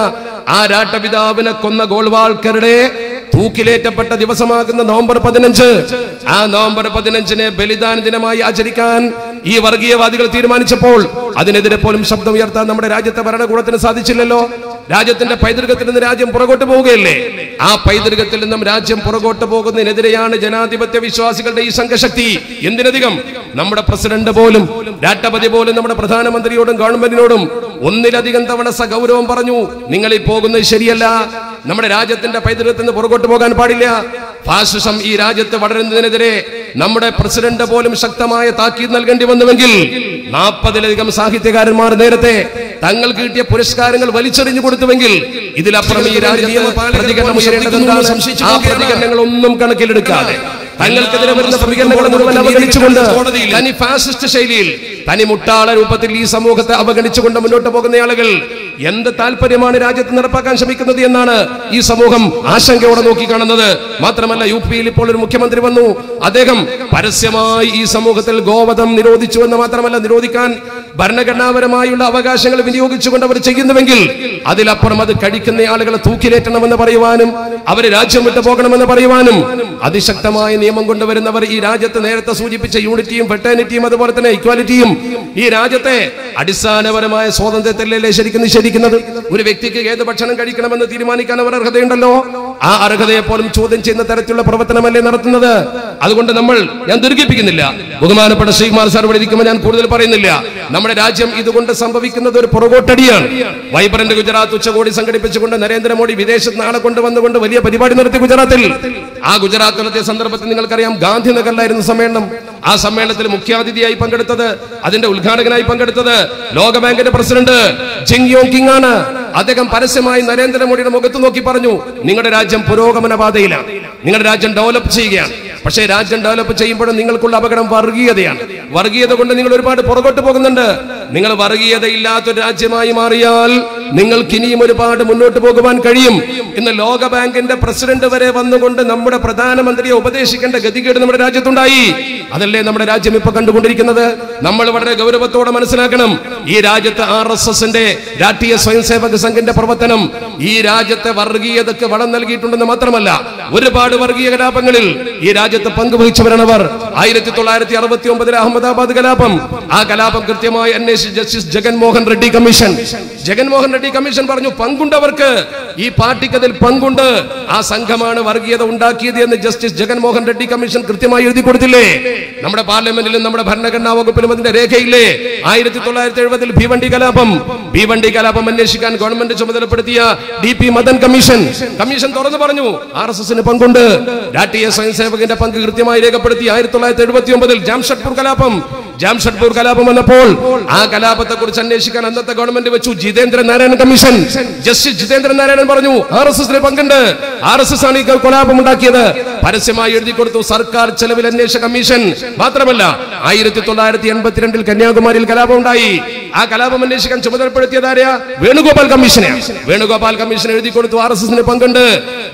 ആ രാഷ്ട്രപിതാവിനെ കൊന്ന ഗോൾവാൾക്കറുടെ തൂക്കിലേറ്റപ്പെട്ട ദിവസമാകുന്ന നവംബർ 15, ആ നവംബർ 15 ബലിദാന ദിനമായി ആചരിക്കാൻ ഈ വർഗീയവാദികൾ തീരുമാനിച്ചപ്പോൾ അതിനെതിരെ പോലും ശബ്ദം ഉയർത്താൻ നമ്മുടെ രാജ്യത്തെ ഭരണകൂടത്തിന് സാധിച്ചില്ലല്ലോ. രാജ്യത്തിന്റെ പൈതൃകത്തിൽ നിന്ന് രാജ്യം പുറകോട്ട് പോവുകയല്ലേ? ആ പൈതൃകത്തിൽ നിന്നും രാജ്യം പുറകോട്ട് പോകുന്നതിനെതിരെയാണ് ജനാധിപത്യ വിശ്വാസികളുടെ ഈ സംഘശക്തി. എന്തിനധികം നമ്മുടെ പ്രസിഡന്റ് പോലും, രാഷ്ട്രപതി പോലും നമ്മുടെ പ്രധാനമന്ത്രിയോടും ഗവൺമെന്റിനോടും ഒന്നിലധികം തവണ സഗൗരവം പറഞ്ഞു, നിങ്ങൾ ഈ പോകുന്നത് ശരിയല്ല, നമ്മുടെ രാജ്യത്തിന്റെ പൈതൃകത്തിൽ നിന്ന് പുറകോട്ട് പോകാൻ പാടില്ല. ഫാസിസം ഈ രാജ്യത്ത് വളരുന്നതിനെതിരെ നമ്മുടെ പ്രസിഡന്റ് പോലും ശക്തമായ താക്കീത് നൽകേണ്ടി വന്നുവെങ്കിൽ 40-ലധികം സാഹിത്യകാരന്മാർ നേരത്തെ തങ്ങൾക്ക് കിട്ടിയ പുരസ്കാരങ്ങൾ വലിച്ചെറിഞ്ഞു കൊടുത്തുവെങ്കിൽ ഇതിലപ്പുറം ഈ രാജ്യത്ത് പ്രതികരണം ഉയരേണ്ടതെന്താണ്? ആ പ്രതികരണങ്ങളൊന്നും കണക്കിലെടുക്കാതെ തങ്ങൾക്കെതിരെ വരുന്ന പ്രതികരണങ്ങൾ മുഴുവൻ അവഗണിച്ചുകൊണ്ട് തനി ഫാസിസ്റ്റ് ശൈലിയിൽ, തനി മുട്ടാള രൂപത്തിൽ ഈ സമൂഹത്തെ അവഗണിച്ചുകൊണ്ട് മുന്നോട്ട് പോകുന്ന ആളുകൾ എന്ത് താല്പര്യമാണ് രാജ്യത്ത് നടപ്പാക്കാൻ ശ്രമിക്കുന്നത് എന്നാണ് ഈ സമൂഹം ആശങ്കയോടെ നോക്കിക്കാണുന്നത്. മാത്രമല്ല, UP-യിൽ ഇപ്പോൾ ഒരു മുഖ്യമന്ത്രി വന്നു. അദ്ദേഹം പരസ്യമായി ഈ സമൂഹത്തിൽ ഗോവധം നിരോധിച്ചു എന്ന് മാത്രമല്ല, നിരോധിക്കാൻ ഭരണഘടനാപരമായുള്ള അവകാശങ്ങൾ വിനിയോഗിച്ചുകൊണ്ട് അവർ ചെയ്യുന്നുവെങ്കിൽ അതിലപ്പുറം അത് കഴിക്കുന്ന ആളുകളെ തൂക്കിലേറ്റണമെന്ന് പറയുവാനും അവര് രാജ്യം വിട്ടു പോകണമെന്ന് പറയുവാനും അതിശക്തമായ നിയമം കൊണ്ടുവരുന്നവർ ഈ രാജ്യത്ത് നേരത്തെ സൂചിപ്പിച്ച യൂണിറ്റിയും ഫെറ്റേണിറ്റിയും അതുപോലെ തന്നെ ഇക്വാലിറ്റിയും ഈ രാജ്യത്തെ അടിസ്ഥാനപരമായ സ്വാതന്ത്ര്യത്തിലല്ലേ ശരിക്കും നിഷേധിക്കുന്നത്? ഒരു വ്യക്തിക്ക് ഏത് ഭക്ഷണം കഴിക്കണമെന്ന് തീരുമാനിക്കാൻ അവർ അർഹതയുണ്ടല്ലോ. ആ അർഹതയെ പോലും ചോദ്യം ചെയ്യുന്ന തരത്തിലുള്ള പ്രവർത്തനമല്ലേ നടത്തുന്നത്? അതുകൊണ്ട് ഞാൻ ദീർഘിപ്പിക്കുന്നില്ല. ബഹുമാനപ്പെട്ട ശ്രീകുമാർ സാർ ഇവിടെ ഇരിക്കുമ്പോൾ ഞാൻ കൂടുതൽ പറയുന്നില്ല. നമ്മുടെ രാജ്യം ഇതുകൊണ്ട് സംഭവിക്കുന്നത് ഒരു പുറകോട്ടടിയാണ്. വൈബ്രന്റ് ഗുജറാത്ത് ഉച്ചകോടി സംഘടിപ്പിച്ചുകൊണ്ട് നരേന്ദ്രമോദി വിദേശത്ത് നാളെ കൊണ്ടുവന്നുകൊണ്ട് വലിയ പരിപാടി നടത്തി ഗുജറാത്തിൽ. ആ ഗുജറാത്ത് നടത്തിയ സന്ദർഭത്തിൽ നിങ്ങൾക്കറിയാം, ഗാന്ധിനഗറിലായിരുന്നു സമ്മേളനം. ആ സമ്മേളനത്തിൽ മുഖ്യാതിഥിയായി പങ്കെടുത്തത്, അതിന്റെ ഉദ്ഘാടകനായി പങ്കെടുത്തത് ലോകബാങ്കിന്റെ പ്രസിഡന്റ് ജിങ് യോങ് കിങ് ആണ്. അദ്ദേഹം പരസ്യമായി നരേന്ദ്രമോദിയുടെ മുഖത്ത് നോക്കി പറഞ്ഞു, നിങ്ങളുടെ രാജ്യം പുരോഗമന പാതയിലാണ്, നിങ്ങളുടെ രാജ്യം ഡെവലപ്പ് ചെയ്യുകയാണ്. പക്ഷേ രാജ്യം ഡെവലപ്പ് ചെയ്യുമ്പോഴും നിങ്ങൾക്കുള്ള അപകടം വർഗീയതയാണ്. വർഗീയത കൊണ്ട് നിങ്ങൾ ഒരുപാട് പുറകോട്ട് പോകുന്നുണ്ട്. നിങ്ങൾ വർഗീയതയില്ലാത്തൊരു രാജ്യമായി മാറിയാൽ നിങ്ങൾക്ക് ഇനിയും ഒരുപാട് മുന്നോട്ട് പോകുവാൻ കഴിയും. ഇന്ന് ലോകബാങ്കിന്റെ പ്രസിഡന്റ് വരെ വന്നുകൊണ്ട് നമ്മുടെ പ്രധാനമന്ത്രിയെ ഉപദേശിക്കേണ്ട ഗതികേട് നമ്മുടെ രാജ്യത്തുണ്ടായി. അതല്ലേ നമ്മുടെ രാജ്യം ഇപ്പൊ കണ്ടുകൊണ്ടിരിക്കുന്നത്? നമ്മൾ വളരെ ഗൗരവത്തോടെ മനസ്സിലാക്കണം, ഈ രാജ്യത്ത് RSSന്റെ രാഷ്ട്രീയ സ്വയംസേവക സംഘിന്റെ പ്രവർത്തനം ഈ രാജ്യത്തെ വർഗീയതക്ക് വളം നൽകിയിട്ടുണ്ടെന്ന് മാത്രമല്ല, ഒരുപാട് വർഗീയ കലാപങ്ങളിൽ ഈ രാജ്യത്ത് പങ്കുവഹിച്ചവരാണവർ. 1969 അഹമ്മദാബാദ് കലാപം, ആ കലാപം കൃത്യമായി അന്വേഷിച്ച ജസ്റ്റിസ് ജഗൻമോഹൻ റെഡ്ഡി കമ്മീഷൻ പറഞ്ഞു, പങ്കുണ്ടവർക്ക്, ഈ പാർട്ടിക്ക് അതിൽ പങ്കുണ്ട്, ആ സംഘമാണ് വർഗീയത ഉണ്ടാക്കിയത് എന്ന് ജസ്റ്റിസ് ജഗൻമോഹൻ റെഡ്ഡി കമ്മീഷൻ കൃത്യമായി എഴുതി കൊടുത്തില്ലേ? നമ്മുടെ പാർലമെന്റിലും നമ്മുടെ ഭരണഘടനാ വകുപ്പിലും അതിന്റെ രേഖയില്ലേ? 1970 ഭീവണ്ടി കലാപം അന്വേഷിക്കാൻ ഗവൺമെന്റ് ചുമതലപ്പെടുത്തിയ DP മദൻ കമ്മീഷൻ തുറന്നു പറഞ്ഞു, RSSന് പങ്കുണ്ട്. രാഷ്ട്രീയ സ്വയംസേവകന്റെ പങ്ക് കൃത്യമായി രേഖപ്പെടുത്തി. 1979 ജാംഷഡ്പൂർ കലാപം വന്നപ്പോൾ ആ കലാപത്തെ കുറിച്ച് അന്വേഷിക്കാൻ അന്നത്തെ ഗവൺമെന്റ് വെച്ചു ജിതേന്ദ്രൻ നാരായണൻ കമ്മീഷൻ. ജസ്റ്റിസ് ജിതേന്ദ്രൻ നാരായണൻ പറഞ്ഞു, RSSന് പങ്കുണ്ട്, RSS ആണ് ഈ കലാപം ഉണ്ടാക്കിയത്. പരസ്യമായി എഴുതി കൊടുത്തു സർക്കാർ ചെലവിൽ അന്വേഷണ കമ്മീഷൻ. മാത്രമല്ല 1982 കന്യാകുമാരിയിൽ കലാപം ഉണ്ടായി. ആ കലാപം അന്വേഷിക്കാൻ ചുമതലപ്പെടുത്തിയതാരെയാ? വേണുഗോപാൽ കമ്മീഷൻ എഴുതി കൊടുത്തു, RSSന് പങ്കുണ്ട്.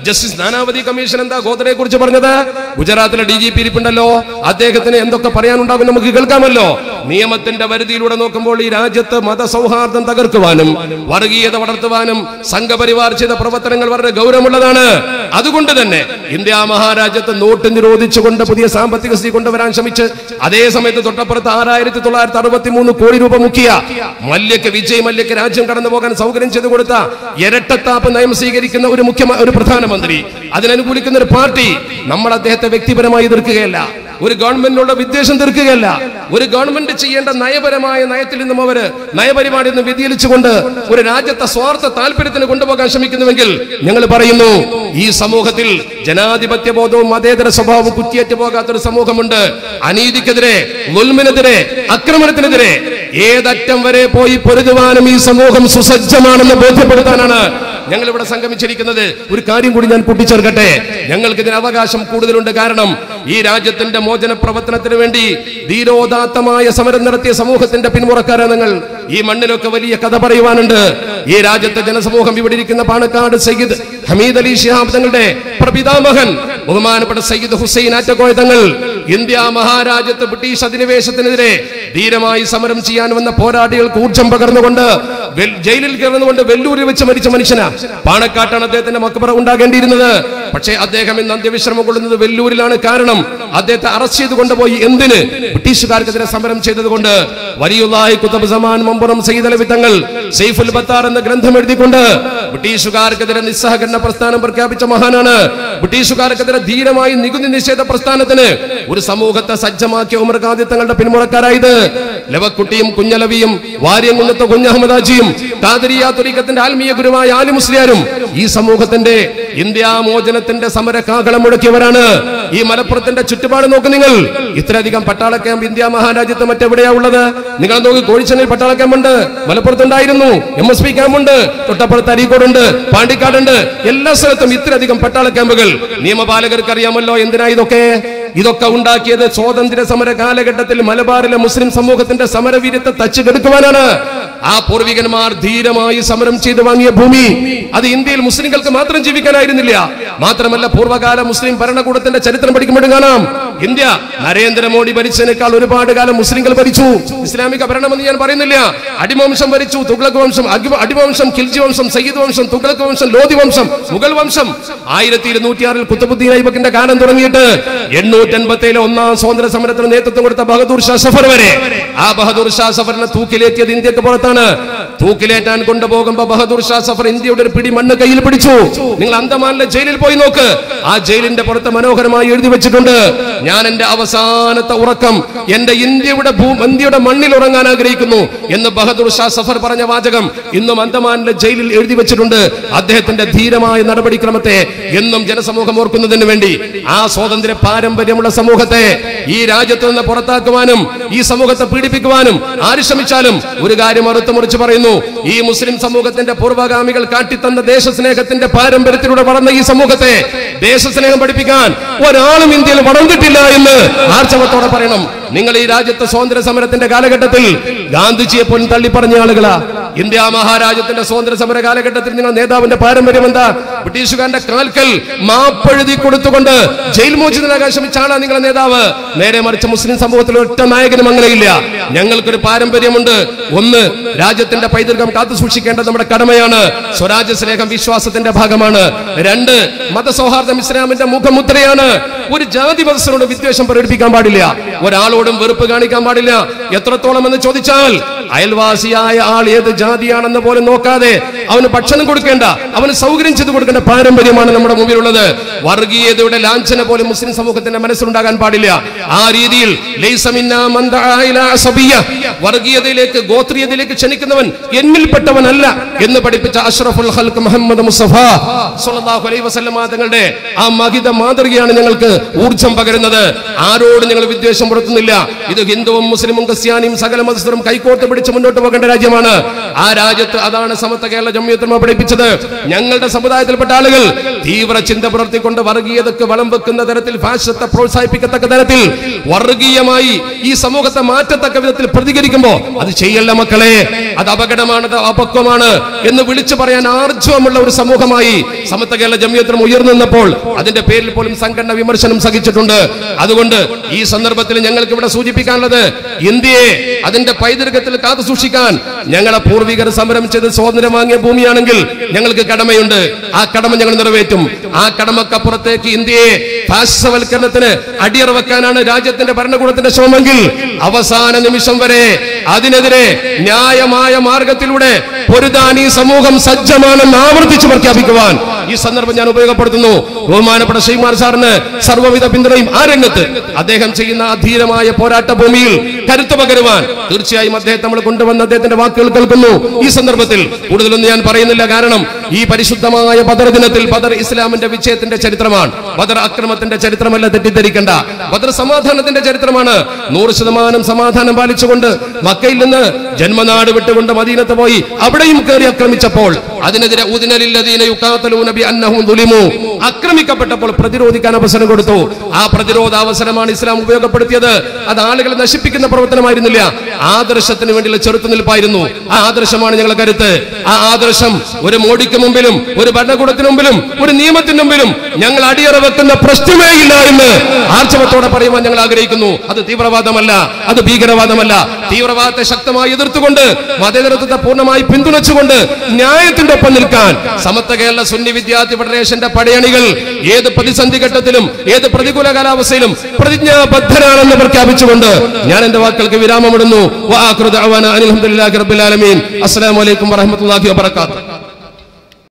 ജസ്റ്റിസ് നാനാവതി കമ്മീഷൻ എന്താ ഗോത്രയെ കുറിച്ച് പറഞ്ഞത്? ഗുജറാത്തിലെ DGP ഇരിപ്പുണ്ടല്ലോ, അദ്ദേഹത്തിന് എന്തൊക്കെ പറയാനുണ്ടാകും നമുക്ക് കേൾക്കാമല്ലോ. നിയമത്തിന്റെ പരിധിയിലൂടെ നോക്കുമ്പോൾ ഈ രാജ്യത്ത് മതസൗഹാർദ്ദം തകർക്കുവാനും വർഗീയത വളർത്തുവാനും സംഘപരിവാർ ചെയ്ത പ്രവർത്തനങ്ങൾ വളരെ ഗൗരവമുള്ളതാണ്. അതുകൊണ്ട് തന്നെ ഇന്ത്യ മഹാരാജ്യത്ത് നോട്ട് നിരോധിച്ചുകൊണ്ട് പുതിയ സാമ്പത്തിക സ്ഥിതി കൊണ്ടുവരാൻ ശ്രമിച്ച് അതേ സമയത്ത് തൊട്ടപ്പുറത്ത് 6963 കോടി രൂപ മുക്കിയ വിജയ് മല്യക്ക് രാജ്യം കടന്നു പോകാൻ സൗകര്യം ചെയ്തു കൊടുത്ത ഇരട്ടത്താപ്പ് നയം സ്വീകരിക്കുന്ന ഒരു പ്രധാനമന്ത്രി, അതിനനുകൂലിക്കുന്ന ഒരു പാർട്ടി, നമ്മൾ അദ്ദേഹത്തെ വ്യക്തിപരമായി എതിർക്കുകയല്ല, ഒരു ഗവൺമെന്റിനുള്ള വിദ്വേഷം തീർക്കുകയല്ല. ഒരു ഗവൺമെന്റ് ചെയ്യേണ്ട നയപരമായ നയത്തിൽ നിന്നും അവര് നയപരിപാടി നിന്ന് വ്യതിചലിച്ചുകൊണ്ട് ഒരു രാജ്യത്തെ സ്വാർത്ഥ താല്പര്യത്തിന് കൊണ്ടുപോകാൻ ശ്രമിക്കുന്നുവെങ്കിൽ ഞങ്ങൾ പറയുന്നു, ഈ സമൂഹത്തിൽ ജനാധിപത്യ ബോധവും മതേതര സ്വഭാവവും കുറ്റിയേറ്റ് പോകാത്തൊരു സമൂഹമുണ്ട്. അനീതിക്കെതിരെ, ളുൽമിനെതിരെ, ആക്രമണത്തിനെതിരെ ഏതറ്റം വരെ പോയി പൊരുതുവാനും ഈ സമൂഹം സുസജ്ജമാണെന്ന് ബോധ്യപ്പെടുത്താനാണ് ഞങ്ങൾ ഇവിടെ സംഗമിച്ചിരിക്കുന്നത്. ഒരു കാര്യം കൂടി ഞാൻ കൂട്ടിച്ചേർക്കട്ടെ, ഞങ്ങൾക്ക് ഇതിന് അവകാശം കൂടുതലുണ്ട്. കാരണം ഈ രാജ്യത്തിന്റെ മോചന പ്രവർത്തനത്തിന് വേണ്ടി ധീരോദാത്തമായ സമരം നടത്തിയ സമൂഹത്തിന്റെ പിന്മുറക്കാരാണ് നിങ്ങൾ. ഈ മണ്ണിലൊക്കെ വലിയ കഥ പറയുവാനുണ്ട്. ഈ രാജ്യത്തെ ജനസമൂഹം ഇവിടെ ഇരിക്കുന്ന പാണക്കാട് സയ്യിദ് ഹമീദ് അലി ശിഹാബ് തങ്ങളുടെ പ്രപിതാമഹൻ ബഹുമാനപ്പെട്ട സയ്യിദ് ഹുസൈൻ ആറ്റക്കോയ തങ്ങൾ ഇന്ത്യ മഹാരാജ്യത്ത് ബ്രിട്ടീഷ് അധിനിവേശത്തിനെതിരെ ധീരമായി സമരം ചെയ്യാൻ വന്ന പോരാളികൾക്ക് ഊർജം പകർന്നുകൊണ്ട് ജയിലിൽ കയറുന്നുകൊണ്ട് വെല്ലൂരിൽ വെച്ച് മരിച്ച മനുഷ്യനാ. പാണക്കാട്ടാണ് അദ്ദേഹത്തിന്റെ മക്ബറ ഉണ്ടാകേണ്ടിയിരുന്നത്. പക്ഷേ അദ്ദേഹം ഇന്ന് അന്ത്യവിശ്രമം കൊള്ളുന്നത് വെല്ലൂരിലാണ്. കാരണം അദ്ദേഹത്തെ അറസ്റ്റ് ചെയ്ത് കൊണ്ടുപോയി. എന്തിന്? ബ്രിട്ടീഷുകാർക്കെതിരെ സമരം ചെയ്തതുകൊണ്ട്. വലിയുള്ളാഹി ഖുത്ബ് സമാൻ മമ്പുറം സയ്യിദ് അലവി തങ്ങൾ സൈഫുൽ ബത്താർ എന്ന ഗ്രന്ഥം എഴുതിക്കൊണ്ട് ബ്രിട്ടീഷുകാർക്കെതിരെ നിസ്സഹകരണ പ്രസ്ഥാനം പ്രഖ്യാപിച്ച മഹാനാണ്. ബ്രിട്ടീഷുകാർക്കെതിരെ ധീരമായി നികുതി നിഷേധ പ്രസ്ഥാനത്തിന് ഒരു സമൂഹത്തെ സജ്ജമാക്കിയ ഉമർ ഖാദി തങ്ങളുടെ പിന്മുറക്കാരായത് ലവക്കുട്ടിയും കുഞ്ഞലവിയും വാര്യംകുന്നത്തെ കുഞ്ഞഹമ്മദാജിയും ഖാദിരിയ ത്വരീഖത്തിന്റെ ആത്മീയ ഗുരുവായ ആലി മുസ്ലിയാരും ഈ സമൂഹത്തിന്റെ ഇന്ത്യാ മോചനത്തിന്റെ സമര കാഹളം മുഴക്കിയവരാണ്. ഈ മലപ്പുറത്തിന്റെ ചുറ്റുപാട് നോക്ക് നിങ്ങൾ. ഇത്രയധികം പട്ടാള ക്യാമ്പ് ഇന്ത്യ മഹാരാജ്യത്ത് മറ്റെവിടെയാ ഉള്ളത്? നിങ്ങൾ നോക്കി, കോഴിച്ചനിൽ പട്ടാള ക്യാമ്പുണ്ട്, മലപ്പുറത്തുണ്ടായിരുന്നു. MSP ക്യാമ്പുണ്ട്, തൊട്ടപ്പുറത്ത് അരീക്കോടുണ്ട്, പാണ്ടിക്കാടുണ്ട്. എല്ലാ സ്ഥലത്തും ഇത്രയധികം പട്ടാള ക്യാമ്പുകൾ. നിയമപാലകർക്ക് അറിയാമല്ലോ എന്തിനാ ഇതൊക്കെ. ഇതൊക്കെ ഉണ്ടാക്കിയത് സ്വാതന്ത്ര്യ സമര കാലഘട്ടത്തിൽ മലബാറിലെ മുസ്ലിം സമൂഹത്തിന്റെ സമരവീര്യത്തെ തച്ചുകെടുക്കുവാനാണ്. ആ പൂർവികന്മാർ ധീരമായി സമരം ചെയ്തു വാങ്ങിയ ഭൂമി അത് ഇന്ത്യയിൽ മുസ്ലിങ്ങൾക്ക് മാത്രം ജീവിക്കാനായിരുന്നില്ല. മാത്രമല്ല, പൂർവ്വകാല മുസ്ലിം ഭരണകൂടത്തിന്റെ ചരിത്രം പഠിക്കുമ്പോഴും കാണാം, ഇന്ത്യ നരേന്ദ്രമോദി ഭരിച്ചതിനേക്കാൾ ഒരുപാട് കാലം മുസ്ലിങ്ങൾ ഭരിച്ചു. ഇസ്ലാമിക ഭരണമെന്ന് ഞാൻ പറയുന്നില്ല. അടിമവംശം ഭരിച്ചു, തുഗ്ലക് വംശം, അടിമവംശം, ഖിൽജി വംശം, സയ്യിദ് വംശം, തുഗ്ലക് വംശം, ലോധി വംശം, മുഗൾ വംശം. 1206 കുത്തുബുദ്ദീൻ ഐബക്കിന്റെ കാലം തുടങ്ങിയിട്ട് 887 ഒന്നാം സ്വാതന്ത്ര്യ സമരത്തിന് നേതൃത്വം കൊടുത്ത ബഹദൂർ ഷാ സഫർ വരെ. ആ ബഹദൂർ ഷാ സഫറിനെ തൂക്കിലേറ്റിയത് ഇന്ത്യക്ക് പുറത്താണ്. തൂക്കിലേറ്റാൻ കൊണ്ടുപോകുമ്പോ ബഹദൂർ ഷാ സഫർ ഇന്ത്യയുടെ ഒരു പിടി മണ്ണ് കയ്യിൽ പിടിച്ചു. നിങ്ങൾ അന്തമാനിലെ ജയിലിൽ പോയി നോക്ക്. ആ ജയിലിന്റെ പുറത്ത് മനോഹരമായി എഴുതി വെച്ചിട്ടുണ്ട്, ഞാൻ എന്റെ അവസാനത്തെ ഉറക്കം എന്റെ ഇന്ത്യയുടെ മണ്ണിൽ ഉറങ്ങാൻ ആഗ്രഹിക്കുന്നു എന്ന് ബഹദൂർ ഷാ സഫർ പറഞ്ഞ വാചകം ഇന്നും അന്തമാനിലെ ജയിലിൽ എഴുതി വെച്ചിട്ടുണ്ട്. അദ്ദേഹത്തിന്റെ ധീരമായ നടപടിക്രമത്തെ എന്നും ജനസമൂഹം ഓർക്കുന്നതിന് വേണ്ടി ആ സ്വാതന്ത്ര്യ പാരമ്പര്യമുള്ള സമൂഹത്തെ ഈ രാജ്യത്ത് നിന്ന് പുറത്താക്കുവാനും ഈ സമൂഹത്തെ പീഡിപ്പിക്കുവാനും ആര് ശ്രമിച്ചാലും ഒരു കാര്യം അറുത്തുമുറിച്ച് പറയുന്നു, ഈ മുസ്ലിം സമൂഹത്തിന്റെ പൂർവ്വഗാമികൾ കാട്ടിത്തന്ന ദേശസ്നേഹത്തിന്റെ പാരമ്പര്യത്തിലൂടെ വളർന്ന ഈ സമൂഹത്തെ ദേശസ്നേഹം പഠിപ്പിക്കാൻ ഒരാളും ഇന്ത്യയിൽ വളർന്നിട്ടില്ല എന്ന് ആർജവത്തോടെ പറയണം. നിങ്ങൾ ഈ രാജ്യത്തെ സ്വാതന്ത്ര്യ സമരത്തിന്റെ കാലഘട്ടത്തിൽ ഗാന്ധിജിയെ പോലും തള്ളിപ്പറഞ്ഞ ആളുകളാ. ഇന്ത്യ മഹാരാജ്യത്തിന്റെ സ്വാതന്ത്ര്യ സമര കാലഘട്ടത്തിൽ നിങ്ങൾ നേതാവിന്റെ പാരമ്പര്യം എന്താ? ബ്രിട്ടീഷുകാരന്റെ കാൽക്കൽ മാപ്പെഴുതി കൊടുത്തുകൊണ്ട് ജയിൽ മോചിതനാകാൻ ശ്രമിച്ച ആളാ നിങ്ങളുടെ നേതാവ്. നേരെ മറിച്ച് മുസ്ലിം സമൂഹത്തിൽ ഒറ്റ നായകനും അങ്ങനെയില്ല. ഞങ്ങൾക്കൊരു പാരമ്പര്യമുണ്ട്. ഒന്ന്, രാജ്യത്തിന്റെ പൈതൃകം കാത്തു സൂക്ഷിക്കേണ്ടത് നമ്മുടെ കടമയാണ്. സ്വരാജ്യ സ്നേഹം വിശ്വാസത്തിന്റെ ഭാഗമാണ്. രണ്ട്, മതസൗഹാർദ്ദം ഇസ്ലാമിന്റെ മുഖമുദ്രയാണ്. ഒരു ജാതി മതസ്ഥരോട് വിദ്വേഷം പ്രകടിപ്പിക്കാൻ പാടില്ല, ഒരാളോടും വെറുപ്പ് കാണിക്കാൻ പാടില്ല. എത്രത്തോളം എന്ന് ചോദിച്ചാൽ, അയൽവാസിയായ ആൾ ഏത് ജാതിയാണെന്ന് പോലും നോക്കാതെ അവന് ഭക്ഷണം കൊടുക്കേണ്ട, അവന് സൗകര്യം ചെയ്തു കൊടുക്കേണ്ട പാരമ്പര്യമാണ് നമ്മുടെ മുമ്പിലുള്ളത്. വർഗീയതയുടെ ലാഞ്ചന പോലും മുസ്ലിം സമൂഹത്തിന്റെ മനസ്സിലുണ്ടാകാൻ പാടില്ല. ആ രീതിയിൽ വർഗീയതയിലേക്ക്, ഗോത്രീയതയിലേക്ക് ക്ഷണിക്കുന്നവൻ എന്നിൽപ്പെട്ടവനല്ല എന്ന് പഠിപ്പിച്ച അഷ്റഫുൽ ഖൽഖ് മുഹമ്മദ് മുസ്തഫ സ്വല്ലല്ലാഹു അലൈഹി വസല്ലം തങ്ങളുടെ ആ മഹിത മാതൃകയാണ് ഞങ്ങൾക്ക് ഊർജം പകരുന്നത്. ആരോടും ഞങ്ങൾ വിദ്വേഷം പുറത്തുന്നില്ല. ഇത് ഹിന്ദുവും മുസ്ലിമും ക്രിസ്ത്യാനിയും സകല മതസ്ഥരും കൈകോർത്ത് പിടിച്ച് മുന്നോട്ട് പോകേണ്ട രാജ്യമാണ്. ആ രാജ്യത്ത് അതാണ് സമത്വ കേരള ജംഇയ്യത്തുൽ ഉലമ പഠിപ്പിച്ചത്. ഞങ്ങളുടെ സമുദായത്തിൽപ്പെട്ട ആളുകൾ തീവ്ര ചിന്ത പുലർത്തിക്കൊണ്ട് വർഗീയതക്ക് വളം വെക്കുന്ന തരത്തിൽ, ഫാഷിസത്തെ പ്രോത്സാഹിപ്പിക്കത്തക്ക തരത്തിൽ, വർഗീയമായി ഈ സമൂഹത്തെ മാറ്റത്തക്ക വിധത്തിൽ പ്രതികരിക്കുമ്പോ അത് ചെയ്യല്ല മക്കളെ, അത് അപകടമാണ്, അത് അപക്വമാണ് എന്ന് വിളിച്ചു പറയാൻ ആർജവമുള്ള ഒരു സമൂഹമായി സമത്വ കേരള ജംഇയ്യത്തുൽ ഉലമ ഉയർന്നു നിന്നപ്പോൾ അതിന്റെ പേരിൽ പോലും സംഘടന വിമർശനം സഹിച്ചിട്ടുണ്ട്. അതുകൊണ്ട് ഈ സന്ദർഭത്തിൽ ഞങ്ങൾക്ക് ഇവിടെ സൂചിപ്പിക്കാനുള്ളത്, ഇന്ത്യയെ അതിന്റെ പൈതൃകത്തിൽ കാത്തു സൂക്ഷിക്കാൻ ഞങ്ങളെ പൂർവികർ സമരം ചെയ്ത് സ്വാതന്ത്ര്യം വാങ്ങിയ ഭൂമിയാണെങ്കിൽ ഞങ്ങൾക്ക് കടമയുണ്ട്. ആ കടമ ഞങ്ങൾ നിറവേറ്റും. ആ കടമക്കപ്പുറത്തേക്ക് ഇന്ത്യയെ ഫാസിസവൽക്കരണത്തിന് അടിയറ വെക്കാനാണ് രാജ്യത്തിന്റെ ഭരണകൂടത്തിന്റെ ശ്രമമെങ്കിൽ അവസാന നിമിഷം വരെ അതിനെതിരെ ന്യായമായ മാർഗത്തിലൂടെ പൊരുതാൻ ഈ സമൂഹം സജ്ജമാണെന്ന് ആവർത്തിച്ച് പ്രഖ്യാപിക്കുവാൻ ഈ സന്ദർഭം ഞാൻ ഉപയോഗപ്പെടുത്തുന്നു. ബഹുമാനപ്പെട്ട ഷെയ്ഖ് സാറിന് സർവ്വവിധ പിന്തുണയും ആ രംഗത്ത് അദ്ദേഹം ചെയ്യുന്ന അധീരമായ പോരാട്ട ഭൂമിയിൽ കരുത്തു പകരുവാൻ തീർച്ചയായും അദ്ദേഹത്തെ നമ്മൾ കൊണ്ടുവന്ന അദ്ദേഹത്തിന്റെ വാക്കുകൾ കേൾക്കുന്നു. ഈ സന്ദർഭത്തിൽ കൂടുതലൊന്നും ഞാൻ പറയുന്നില്ല. കാരണം ഈ പരിശുദ്ധമായ ബദർ ദിനത്തിൽ, ബദർ ഇസ്ലാമിന്റെ വിജയത്തിന്റെ ചരിത്രമാണ്, ബദർ അക്രമത്തിന്റെ ചരിത്രമല്ല, തെറ്റിദ്ധരിക്കേണ്ട. ബദർ സമാധാനത്തിന്റെ ചരിത്രമാണ്. 100% സമാധാനം പാലിച്ചുകൊണ്ട് മക്കയിൽ നിന്ന് ജന്മനാട് വിട്ടുകൊണ്ട് മദീനത്ത് പോയി അവിടെയും കയറി ആക്രമിച്ചപ്പോൾ അതിനെതിരെ ആക്രമിക്കപ്പെട്ടപ്പോൾ പ്രതിരോധിക്കാൻ അവസരം കൊടുത്തു. ആ പ്രതിരോധ അവസരമാണ് ഇസ്ലാം ഉപയോഗപ്പെടുത്തിയത്. അത് ആളുകളെ നശിപ്പിക്കുന്ന പ്രവർത്തനമായിരുന്നില്ല, ആദർശത്തിന് വേണ്ടിയുള്ള ചെറുത്തുനിൽപ്പായിരുന്നു. ആ ആദർശമാണ് ഞങ്ങളുടെ കരുത്ത്. ആ ആദർശം ഒരു മോഡിക്ക് മുമ്പിലും, ഒരു ഭരണകൂടത്തിന് മുമ്പിലും, ഒരു നിയമത്തിന് മുമ്പിലും ഞങ്ങൾ അടിയറ വെക്കുന്ന പ്രശ്നമേ ഇല്ല എന്ന് ആർജവത്തോടെ പറയുവാൻ ഞങ്ങൾ ആഗ്രഹിക്കുന്നു. അത് തീവ്രവാദമല്ല, അത് ഭീകരവാദമല്ല. തീവ്രവാദത്തെ ശക്തമായി എതിർത്തുകൊണ്ട്, മതേതരത്വത്തെ പൂർണ്ണമായി പിന്തുണച്ചുകൊണ്ട് ന്യായത്തിന്റെ ഒപ്പം നിൽക്കാൻ സമത്വ കേരള സുന്നി വിദ്യാർത്ഥി ഫെഡറേഷന്റെ പടയണികൾ ഏത് പ്രതിസന്ധി ഘട്ടത്തിലും, ഏത് പ്രതികൂല കാലാവസ്ഥയിലും പ്രതിജ്ഞാബദ്ധരാണെന്ന് പ്രഖ്യാപിച്ചുകൊണ്ട് ഞാൻ എന്റെ വാക്കുകൾക്ക് വിരാമമിടുന്നു. അസ്സലാമു അലൈക്കും വറഹ്മത്തുള്ളാഹി വബറകാതുഹു.